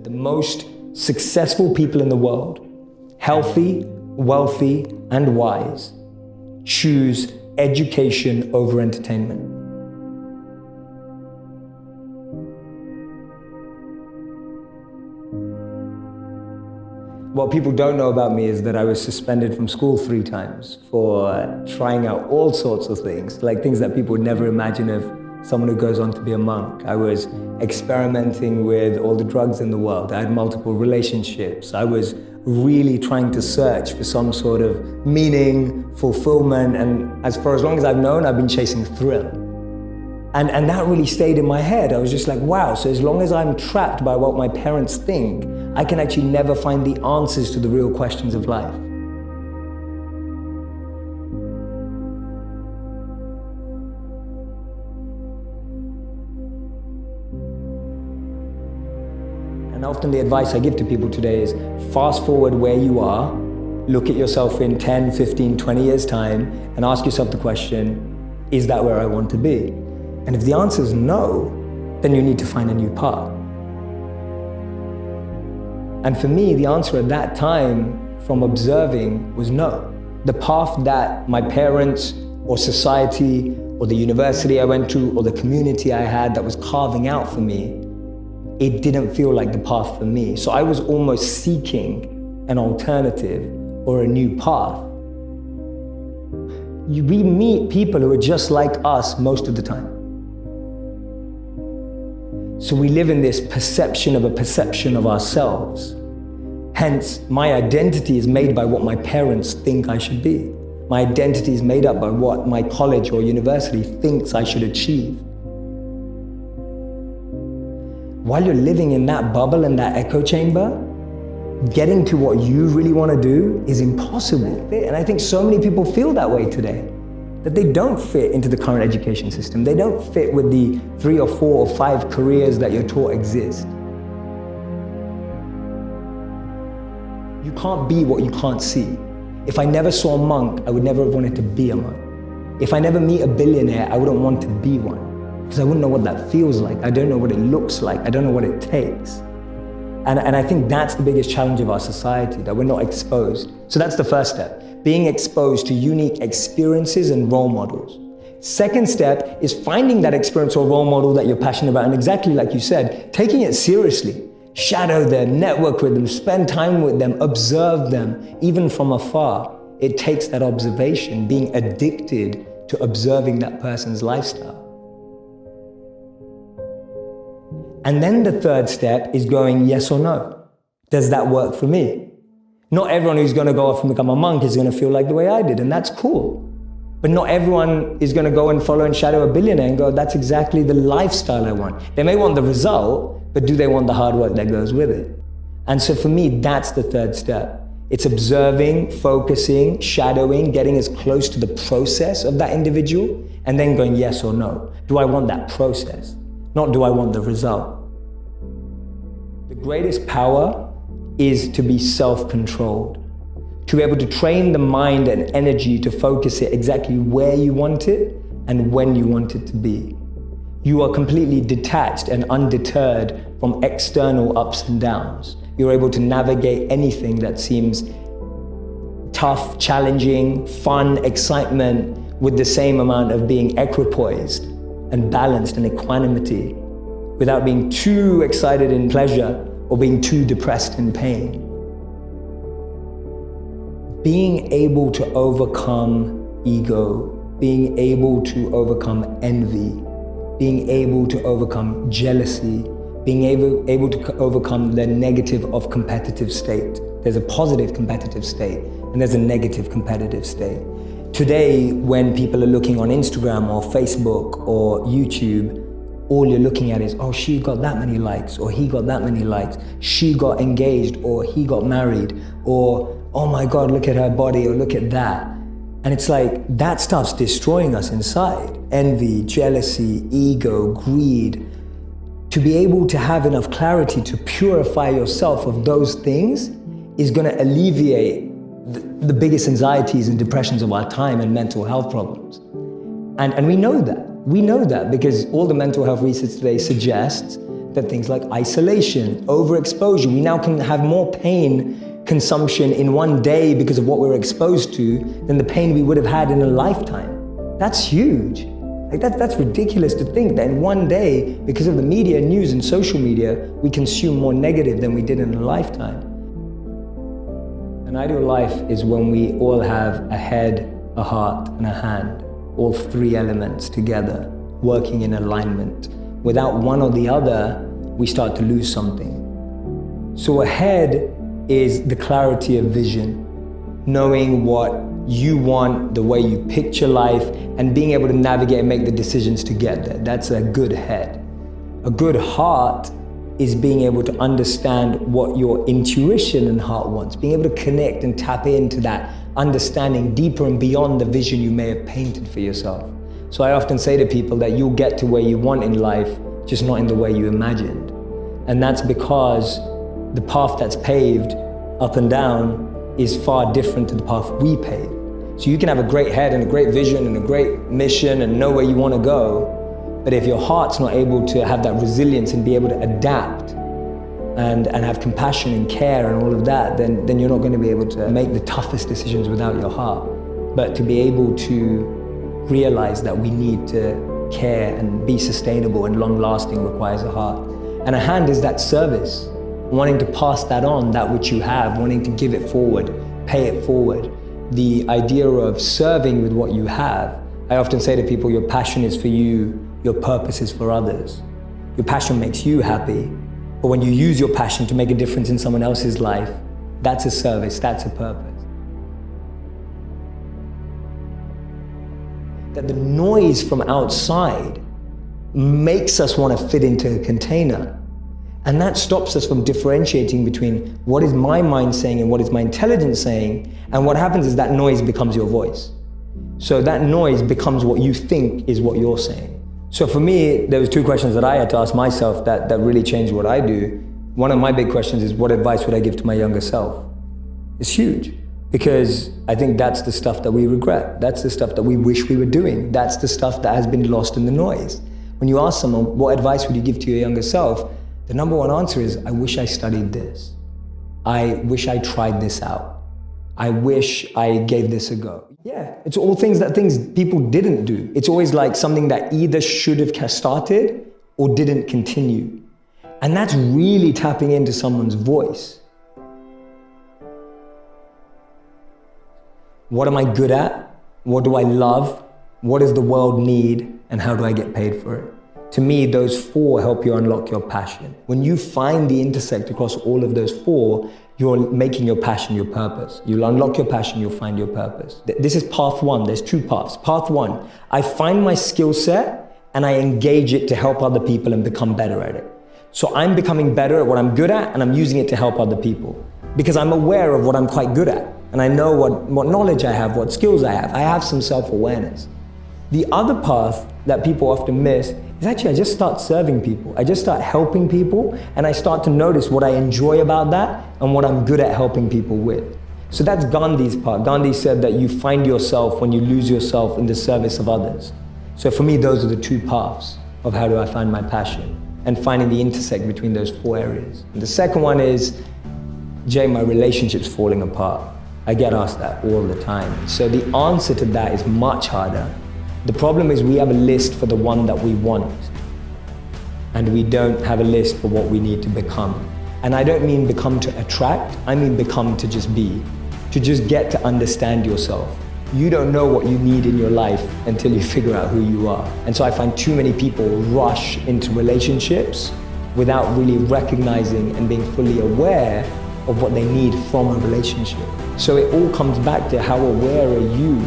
The most successful people in the world, healthy, wealthy, and wise, choose education over entertainment. What people don't know about me is that I was suspended from school 3 times for trying out all sorts of things, like things that people would never imagine of someone who goes on to be a monk. I was experimenting with all the drugs in the world. I had multiple relationships. I was really trying to search for some sort of meaning, fulfillment, and for as long as I've known, I've been chasing thrill. And that really stayed in my head. I was just like, wow, so as long as I'm trapped by what my parents think, I can actually never find the answers to the real questions of life. And often the advice I give to people today is fast forward where you are, look at yourself in 10, 15, 20 years' time, and ask yourself the question, is that where I want to be? And if the answer is no, then you need to find a new path. And for me, the answer at that time from observing was no. The path that my parents or society or the university I went to or the community I had that was carving out for me, it didn't feel like the path for me. So I was almost seeking an alternative or a new path. We meet people who are just like us most of the time. So we live in this perception of ourselves. Hence, my identity is made by what my parents think I should be. My identity is made up by what my college or university thinks I should achieve. While you're living in that bubble and that echo chamber, getting to what you really want to do is impossible. And I think so many people feel that way today, that they don't fit into the current education system. They don't fit with the 3 or 4 or 5 careers that you're taught exist. You can't be what you can't see. If I never saw a monk, I would never have wanted to be a monk. If I never meet a billionaire, I wouldn't want to be one, because I wouldn't know what that feels like. I don't know what it looks like. I don't know what it takes. And I think that's the biggest challenge of our society, that we're not exposed. So that's the first step, being exposed to unique experiences and role models. Second step is finding that experience or role model that you're passionate about, and exactly like you said, taking it seriously. Shadow them, network with them, spend time with them, observe them, even from afar. It takes that observation, being addicted to observing that person's lifestyle. And then the third step is going yes or no. Does that work for me? Not everyone who's going to go off and become a monk is going to feel like the way I did, and that's cool. But not everyone is going to go and follow and shadow a billionaire and go, that's exactly the lifestyle I want. They may want the result, but do they want the hard work that goes with it? And so for me, that's the third step. It's observing, focusing, shadowing, getting as close to the process of that individual, and then going yes or no. Do I want that process? Not do I want the result? The greatest power is to be self-controlled, to be able to train the mind and energy to focus it exactly where you want it and when you want it to be. You are completely detached and undeterred from external ups and downs. You're able to navigate anything that seems tough, challenging, fun, excitement, with the same amount of being equipoised and balanced in equanimity, without being too excited in pleasure or being too depressed in pain. Being able to overcome ego, being able to overcome envy, being able to overcome jealousy, being able to overcome the negative of competitive state. There's a positive competitive state and there's a negative competitive state. Today, when people are looking on Instagram or Facebook or YouTube, all you're looking at is, oh, she got that many likes, or he got that many likes, she got engaged, or he got married, or, oh my God, look at her body, or look at that. And it's like, that stuff's destroying us inside. Envy, jealousy, ego, greed. To be able to have enough clarity to purify yourself of those things is gonna alleviate the biggest anxieties and depressions of our time and mental health problems. And we know that. We know that because all the mental health research today suggests that things like isolation, overexposure, we now can have more pain consumption in one day because of what we're exposed to than the pain we would have had in a lifetime. That's huge. Like that's ridiculous to think that in one day, because of the media, news, and social media, we consume more negative than we did in a lifetime. An ideal life is when we all have a head, a heart, and a hand, all three elements together, working in alignment. Without one or the other, we start to lose something. So a head is the clarity of vision, knowing what you want, the way you picture life, and being able to navigate and make the decisions to get there. That's a good head. A good heart is being able to understand what your intuition and heart wants, being able to connect and tap into that understanding deeper and beyond the vision you may have painted for yourself. So I often say to people that you'll get to where you want in life, just not in the way you imagined. And that's because the path that's paved up and down is far different to the path we pave. So you can have a great head and a great vision and a great mission and know where you want to go, but if your heart's not able to have that resilience and be able to adapt and have compassion and care and all of that, then you're not going to be able to make the toughest decisions without your heart. But to be able to realize that we need to care and be sustainable and long-lasting requires a heart. And a hand is that service, wanting to pass that on, that which you have, wanting to give it forward, pay it forward. The idea of serving with what you have. I often say to people, your passion is for you, your purpose is for others. Your passion makes you happy, but when you use your passion to make a difference in someone else's life, that's a service, that's a purpose. That the noise from outside makes us want to fit into a container. And that stops us from differentiating between what is my mind saying and what is my intelligence saying. And what happens is that noise becomes your voice. So that noise becomes what you think is what you're saying. So for me, there was two questions that I had to ask myself that really changed what I do. One of my big questions is, what advice would I give to my younger self? It's huge, because I think that's the stuff that we regret. That's the stuff that we wish we were doing. That's the stuff that has been lost in the noise. When you ask someone, what advice would you give to your younger self? The number one answer is, I wish I studied this. I wish I tried this out. I wish I gave this a go. Yeah, it's all things people didn't do. It's always like something that either should have started or didn't continue. And that's really tapping into someone's voice. What am I good at? What do I love? What does the world need? And how do I get paid for it? To me, those four help you unlock your passion. When you find the intersect across all of those four, you're making your passion your purpose. You'll unlock your passion, you'll find your purpose. This is path one. There's two paths. Path one, I find my skill set and I engage it to help other people and become better at it. So I'm becoming better at what I'm good at and I'm using it to help other people because I'm aware of what I'm quite good at and I know what knowledge I have, what skills I have. I have some self-awareness. The other path that people often miss is actually I just start serving people. I just start helping people and I start to notice what I enjoy about that and what I'm good at helping people with. So that's Gandhi's part. Gandhi said that you find yourself when you lose yourself in the service of others. So for me, those are the two paths of how do I find my passion and finding the intersect between those four areas. And the second one is, Jay, my relationship's falling apart. I get asked that all the time. So the answer to that is much harder. The problem is we have a list for the one that we want, and we don't have a list for what we need to become. And I don't mean become to attract, I mean become to just be, to just get to understand yourself. You don't know what you need in your life until you figure out who you are. And so I find too many people rush into relationships without really recognizing and being fully aware of what they need from a relationship. So it all comes back to how aware are you?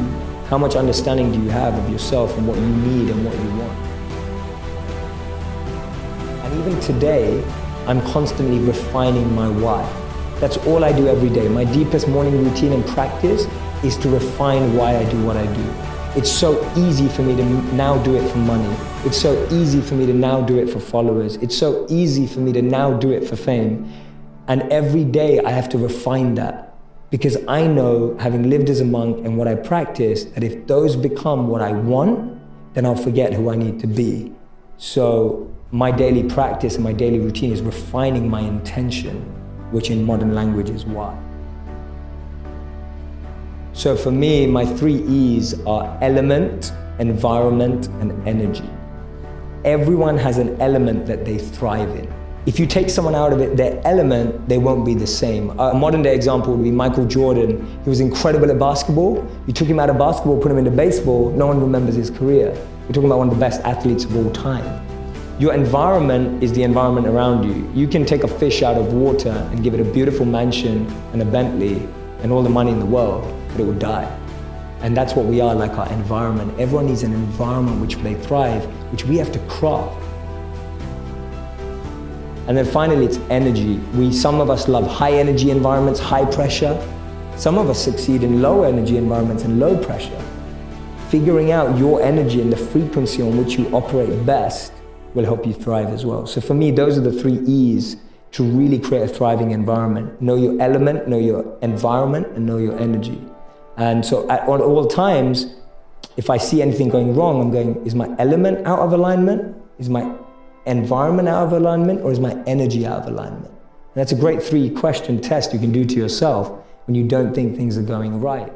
How much understanding do you have of yourself and what you need and what you want? And even today, I'm constantly refining my why. That's all I do every day. My deepest morning routine and practice is to refine why I do what I do. It's so easy for me to now do it for money. It's so easy for me to now do it for followers. It's so easy for me to now do it for fame. And every day I have to refine that. Because I know, having lived as a monk and what I practice, that if those become what I want, then I'll forget who I need to be. So my daily practice and my daily routine is refining my intention, which in modern language is why. So for me, my 3 E's are element, environment, and energy. Everyone has an element that they thrive in. If you take someone out of it, their element, they won't be the same. A modern day example would be Michael Jordan. He was incredible at basketball. You took him out of basketball, put him into baseball, no one remembers his career. We're talking about one of the best athletes of all time. Your environment is the environment around you. You can take a fish out of water and give it a beautiful mansion and a Bentley and all the money in the world, but it will die. And that's what we are, like our environment. Everyone needs an environment which they thrive, which we have to craft. And then finally, it's energy. Some of us love high energy environments, high pressure. Some of us succeed in low energy environments and low pressure. Figuring out your energy and the frequency on which you operate best will help you thrive as well. So for me, those are the 3 E's to really create a thriving environment. Know your element, know your environment, and know your energy. And so at all times, if I see anything going wrong, I'm going, is my element out of alignment? Is my environment out of alignment, or is my energy out of alignment? And that's a great 3-question test you can do to yourself when you don't think things are going right.